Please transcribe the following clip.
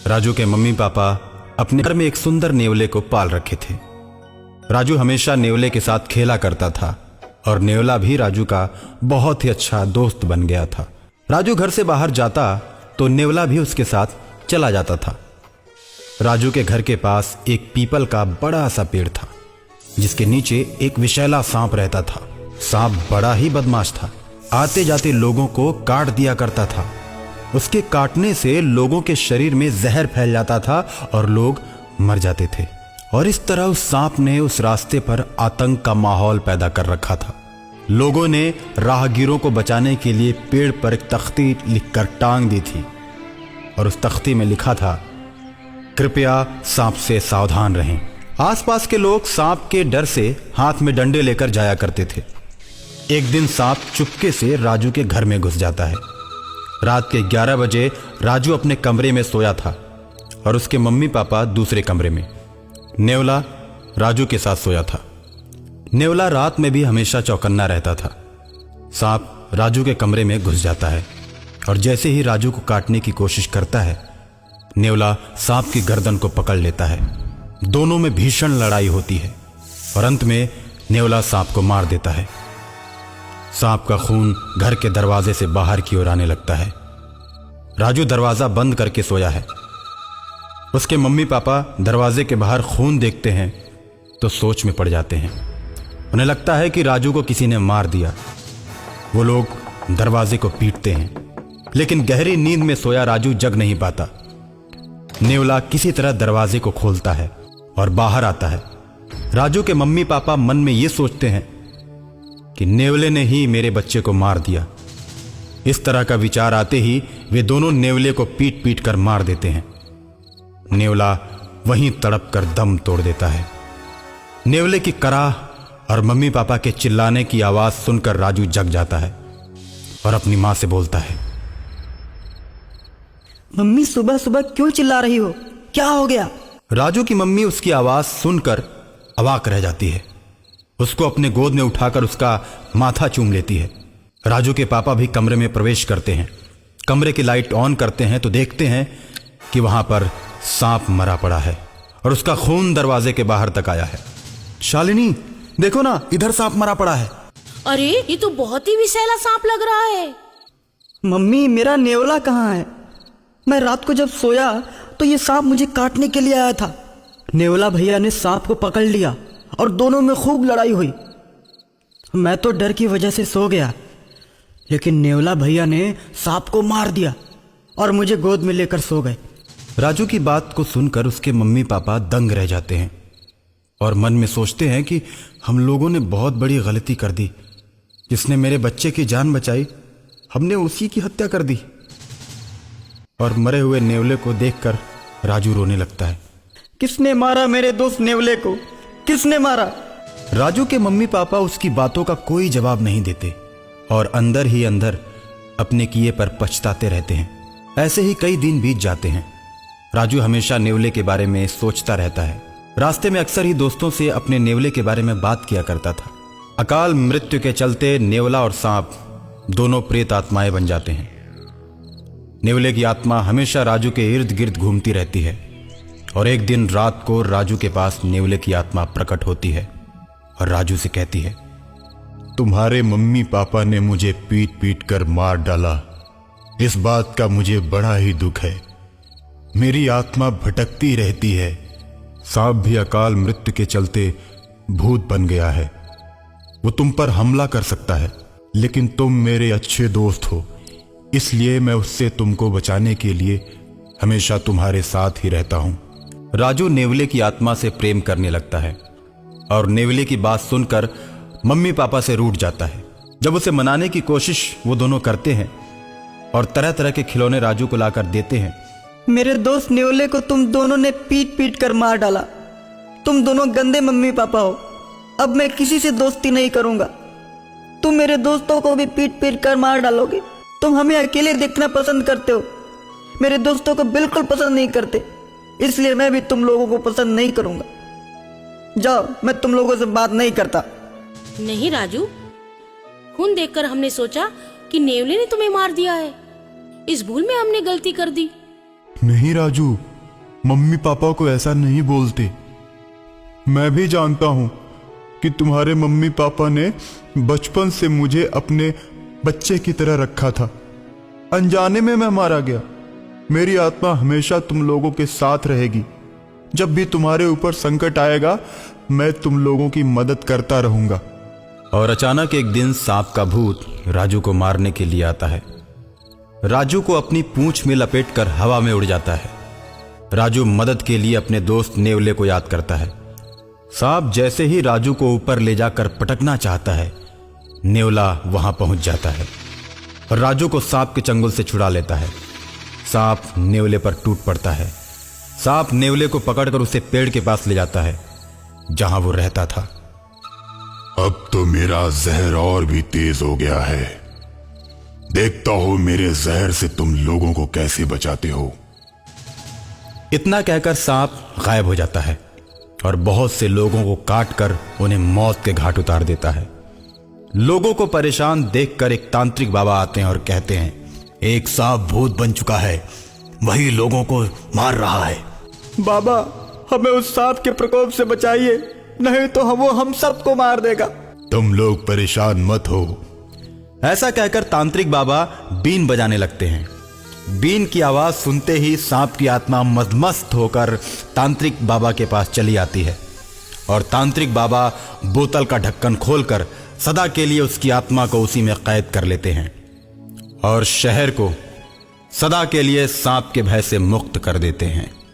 राजू के mummy papa अपने घर में एक सुंदर नेवले को पाल रखे थे। राजू हमेशा नेवले के साथ खेला करता था और नेवला भी राजू का बहुत ही अच्छा दोस्त बन गया था। राजू घर से बाहर जाता तो नेवला भी उसके साथ चला जाता था। राजू के घर के पास एक पीपल का बड़ा सा पेड़ था जिसके नीचे एक विषैला सांप रहता था। सांप बड़ा ही बदमाश था, आते जाते लोगों को काट दिया करता था। उसके काटने से लोगों के शरीर में जहर फैल जाता था और लोग मर जाते थे। और इस तरह उस सांप ने उस रास्ते पर आतंक का माहौल पैदा कर रखा था। लोगों ने राहगीरों को बचाने के लिए पेड़ पर एक तख्ती लिखकर टांग दी थी और उस तख्ती में लिखा था, कृपया सांप से सावधान रहें। आसपास के लोग सांप के डर से हाथ में डंडे लेकर जाया करते थे। एक दिन सांप चुपके से राजू के घर में घुस जाता है। रात के 11 बजे राजू अपने कमरे में सोया था और उसके मम्मी पापा दूसरे कमरे में। नेवला राजू के साथ सोया था। नेवला रात में भी हमेशा चौकन्ना रहता था। सांप राजू के कमरे में घुस जाता है और जैसे ही राजू को काटने की कोशिश करता है, नेवला सांप की गर्दन को पकड़ लेता है। दोनों में भीषण लड़ाई होती है और अंत में नेवला सांप को मार देता है। सांप का खून घर के दरवाजे से बाहर की ओर आने लगता है। राजू दरवाजा बंद करके सोया है। उसके मम्मी पापा दरवाजे के बाहर खून देखते हैं तो सोच में पड़ जाते हैं। उन्हें लगता है कि राजू को किसी ने मार दिया। वो लोग दरवाजे को पीटते हैं, लेकिन गहरी नींद में सोया राजू जग नहीं पाता। नेवला किसी तरह दरवाजे को खोलता है और बाहर आता है। राजू के मम्मी पापा मन में ये सोचते हैं कि नेवले ने ही मेरे बच्चे को मार दिया। इस तरह का विचार आते ही वे दोनों नेवले को पीट पीट कर मार देते हैं। नेवला वहीं तड़प कर दम तोड़ देता है। नेवले की कराह और मम्मी पापा के चिल्लाने की आवाज सुनकर राजू जग जाता है और अपनी मां से बोलता है, मम्मी सुबह सुबह क्यों चिल्ला रही हो? क्या हो गया? राजू की मम्मी उसकी आवाज सुनकर अवाक रह जाती है। उसको अपने गोद में उठाकर उसका माथा चूम लेती है। राजू के पापा भी कमरे में प्रवेश करते हैं। कमरे की लाइट ऑन करते हैं तो देखते हैं कि वहां पर सांप मरा पड़ा है और उसका खून दरवाजे के बाहर तक आया है। शालिनी, देखो ना, इधर सांप मरा पड़ा है। अरे ये तो बहुत ही विषैला सांप लग रहा है। मम्मी, मेरा नेवला कहाँ है? मैं रात को जब सोया तो ये सांप मुझे काटने के लिए आया था। नेवला भैया ने सांप को पकड़ लिया और दोनों में खूब लड़ाई हुई। मैं तो डर की वजह से सो गया, लेकिन नेवला भैया ने सांप को मार दिया और मुझे गोद में लेकर सो गए। राजू की बात को सुनकर उसके मम्मी पापा दंग रह जाते हैं और मन में सोचते हैं कि हम लोगों ने बहुत बड़ी गलती कर दी। जिसने मेरे बच्चे की जान बचाई, हमने उसी की हत्या कर दी। और मरे हुए नेवले को देखकर राजू रोने लगता है। किसने मारा मेरे दोस्त नेवले को? किसने मारा? राजू के मम्मी पापा उसकी बातों का कोई जवाब नहीं देते और अंदर ही अंदर अपने किए पर पछताते रहते हैं। ऐसे ही कई दिन बीत जाते हैं। राजू हमेशा नेवले के बारे में सोचता रहता है। रास्ते में अक्सर ही दोस्तों से अपने नेवले के बारे में बात किया करता था। अकाल मृत्यु के चलते नेवला और सांप दोनों प्रेत आत्माएं बन जाते हैं। नेवले की आत्मा हमेशा राजू के इर्द गिर्द घूमती रहती है और एक दिन रात को राजू के पास नेवले की आत्मा प्रकट होती है और राजू से कहती है, तुम्हारे मम्मी पापा ने मुझे पीट पीट कर मार डाला। इस बात का मुझे बड़ा ही दुख है। मेरी आत्मा भटकती रहती है। सांप भी अकाल मृत्यु के चलते भूत बन गया है। वो तुम पर हमला कर सकता है, लेकिन तुम मेरे अच्छे दोस्त हो, इसलिए मैं उससे तुमको बचाने के लिए हमेशा तुम्हारे साथ ही रहता हूं। राजू नेवले की आत्मा से प्रेम करने लगता है और नेवले की बात सुनकर मम्मी पापा से रूठ जाता है। जब उसे मनाने की कोशिश वो दोनों करते हैं और तरह तरह के खिलौने राजू को लाकर देते हैं। मेरे दोस्त नेवले को तुम दोनों ने पीट पीट कर मार डाला। तुम दोनों गंदे मम्मी पापा हो। अब मैं किसी से दोस्ती नहीं करूंगा। तुम मेरे दोस्तों को भी पीट पीट कर मार डालोगे। तुम हमें अकेले देखना पसंद करते हो, मेरे दोस्तों को बिल्कुल पसंद नहीं करते, इसलिए मैं भी तुम लोगों को पसंद नहीं करूंगा। जाओ, मैं तुम लोगों से बात नहीं करता। नहीं राजू, खून देखकर हमने सोचा कि नेवले ने तुम्हें मार दिया है। इस भूल में हमने गलती कर दी। नहीं राजू, मम्मी पापा को ऐसा नहीं बोलते। मैं भी जानता हूं कि तुम्हारे मम्मी पापा ने बचपन से मुझे अपने बच्चे की तरह रखा था। अनजाने में मैं मारा गया। मेरी आत्मा हमेशा तुम लोगों के साथ रहेगी। जब भी तुम्हारे ऊपर संकट आएगा, मैं तुम लोगों की मदद करता रहूंगा। और अचानक एक दिन सांप का भूत राजू को मारने के लिए आता है। राजू को अपनी पूंछ में लपेटकर हवा में उड़ जाता है। राजू मदद के लिए अपने दोस्त नेवले को याद करता है। सांप जैसे ही राजू को ऊपर ले जाकर पटकना चाहता है, नेवला वहां पहुंच जाता है और राजू को सांप के चंगुल से छुड़ा लेता है। सांप नेवले पर टूट पड़ता है। सांप नेवले को पकड़कर उसे पेड़ के पास ले जाता है जहां वो रहता था। अब तो मेरा जहर और भी तेज हो गया है। देखता हो मेरे जहर से तुम लोगों को कैसे बचाते हो। इतना कहकर सांप गायब हो जाता है और बहुत से लोगों को काटकर उन्हें मौत के घाट उतार देता है। लोगों को परेशान देखकर एक तांत्रिक बाबा आते हैं और कहते हैं, एक सांप भूत बन चुका है, वही लोगों को मार रहा है। बाबा, हमें उस सांप के प्रकोप से बचाइए, नहीं तो वो हम सबको मार देगा। तुम लोग परेशान मत हो। ऐसा कहकर तांत्रिक बाबा बीन बजाने लगते हैं। बीन की आवाज सुनते ही सांप की आत्मा मदमस्त होकर तांत्रिक बाबा के पास चली आती है और तांत्रिक बाबा बोतल का ढक्कन खोलकर सदा के लिए उसकी आत्मा को उसी में कैद कर लेते हैं और शहर को सदा के लिए सांप के भय से मुक्त कर देते हैं।